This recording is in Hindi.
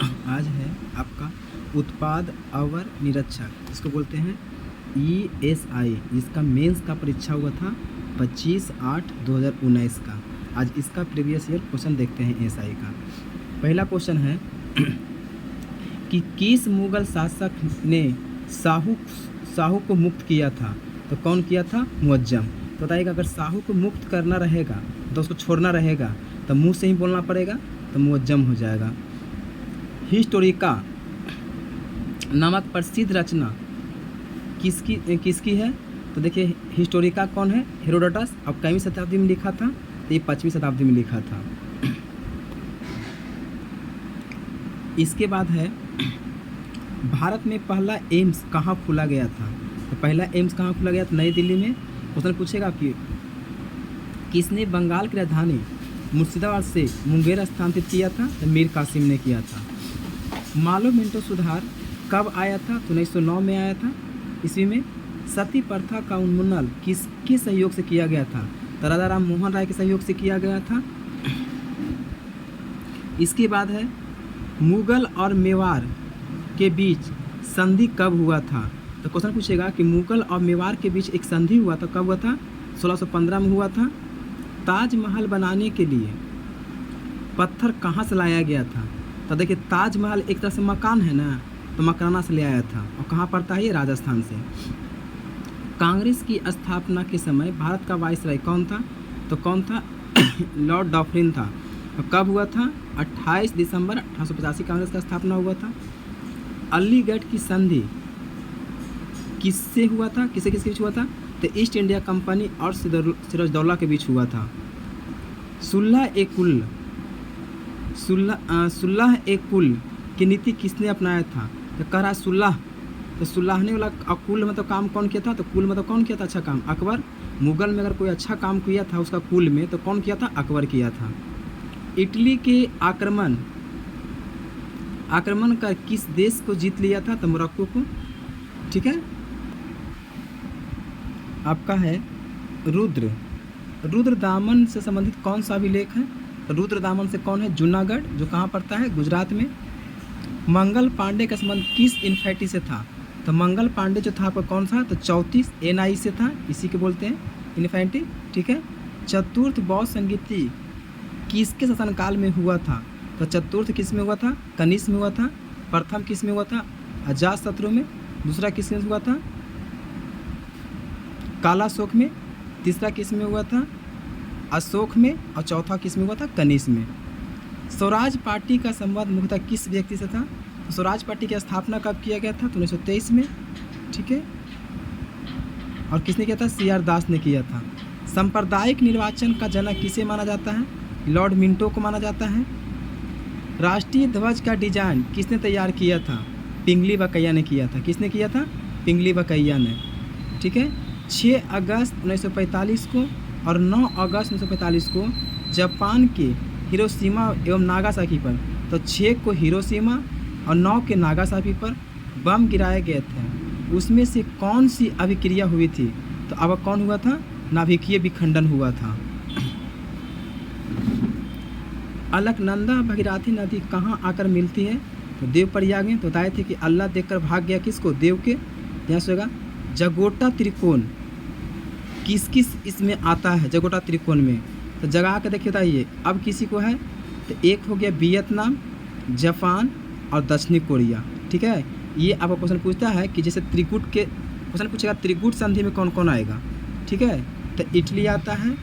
आज है आपका उत्पाद अवर निरीक्षक, इसको बोलते हैं ESI। इसका मेंस का परीक्षा हुआ था 25/8/2019 का। आज इसका प्रीवियस ईयर क्वेश्चन देखते हैं एसआई का। पहला क्वेश्चन है कि किस मुगल शासक ने शाहू को मुक्त किया था? तो कौन किया था? मुअज्जम। तो बताइएगा, अगर शाहू को मुक्त करना रहेगा तो उसको छोड़ना रहेगा तो मुंह से ही बोलना पड़ेगा, तो मुअज्जम हो जाएगा। हिस्टोरिका नामक प्रसिद्ध रचना किसकी है? तो देखिए, हिस्टोरिका कौन है? हेरोडोटस। अब कईवीं शताब्दी में लिखा था? तो ये 5वीं शताब्दी में लिखा था। इसके बाद है भारत में पहला एम्स कहाँ खोला गया था? तो पहला एम्स कहाँ खोला गया था? नई दिल्ली में। क्वेश्चन पूछेगा कि किसने बंगाल की राजधानी मुर्शिदाबाद से मुंगेर स्थानांतरित किया था? तो मीर कासिम ने किया था। मालो मिंटो सुधार कब आया था? तो 1909 में आया था ईस्वी में। सती प्रथा का उन्मूलन किसके सहयोग से किया गया था? तो राजा राम मोहन राय के सहयोग से किया गया था। इसके बाद है मुगल और मेवाड़ के बीच संधि कब हुआ था? तो क्वेश्चन पूछेगा कि मुगल और मेवाड़ के बीच एक संधि हुआ था, कब हुआ था? 1615 में हुआ था। ताजमहल बनाने के लिए पत्थर कहाँ से लाया गया था? तो देखिए, ताजमहल एक तरह से मकान है ना, तो मकराना से ले आया था। और कहाँ पड़ता है? ये राजस्थान से। कांग्रेस की स्थापना के समय भारत का वाइसराय कौन था? तो कौन था? लॉर्ड डॉफरिन था। और कब हुआ था? 28 दिसंबर 1885 कांग्रेस का स्थापना हुआ था। अलीगढ़ की संधि किससे हुआ था? किसके बीच हुआ था? तो ईस्ट इंडिया कंपनी और सिराजदौला के बीच हुआ था। सुलह ए कुल की नीति किसने अपनाया था? तो कह रहा सुलह, तो सुलहने वाला। कुल मतलब काम कौन किया था? तो कुल मतलब कौन किया था अच्छा काम? अकबर। मुगल में अगर कोई अच्छा काम किया था उसका कुल में, तो कौन किया था? अकबर किया था। इटली के आक्रमण कर किस देश को जीत लिया था? तो मोरक्को को। ठीक है। आपका है रुद्र दामन से संबंधित कौन सा अभिलेख है? रुद्र दामन से कौन है? जूनागढ़, जो कहाँ पड़ता है? गुजरात में। मंगल पांडे का संबंध किस इन्फैंटी से था? तो मंगल पांडे जो था आपका कौन सा? तो 34 NI से था, इसी के बोलते हैं इन्फैंटी। ठीक है। चतुर्थ बौद्ध संगीति किसके शासनकाल में हुआ था? तो चतुर्थ किस में हुआ था? कनिष्क में हुआ था। प्रथम किस में हुआ था? अजातशत्रु में। दूसरा किस में हुआ था? कालाशोक में। तीसरा किस में हुआ था? अशोक में। और चौथा किस में हुआ था? कनिष्क में। स्वराज पार्टी का संबंध मुख्यतः किस व्यक्ति से था? तो स्वराज पार्टी की स्थापना कब किया गया था? तो 1923 में। ठीक है। और किसने किया था? CR दास ने किया था। सांप्रदायिक निर्वाचन का जनक किसे माना जाता है? लॉर्ड मिंटो को माना जाता है। राष्ट्रीय ध्वज का डिजाइन किसने तैयार किया था? पिंगली बकैया ने किया था। किसने किया था? पिंगली बकैया ने। ठीक है। 6 अगस्त 1945 को और 9 अगस्त 1945 को जापान के हिरोशिमा एवं नागासाकी पर, तो 6 को हिरोशिमा और 9 के नागासाकी पर बम गिराए गए थे। उसमें से कौन सी अभिक्रिया हुई थी? तो अब कौन हुआ था? नाभिकीय विखंडन हुआ था। अलकनंदा भगीरथी नदी कहाँ आकर मिलती है? तो देवप्रयाग में। तो बताए थे कि अल्लाह देखकर भाग गया किसको? देव के। यहाँ से होगा जगोटा त्रिकोण किस इसमें आता है? जगोटा त्रिकोण में। तो जगह के देखिए बताइए। अब किसी को है तो एक हो गया वियतनाम, जापान और दक्षिणी कोरिया। ठीक है। ये आपको क्वेश्चन पूछता है कि जैसे त्रिकूट के क्वेश्चन पूछेगा, त्रिकूट संधि में कौन कौन आएगा? ठीक है। तो इटली आता है,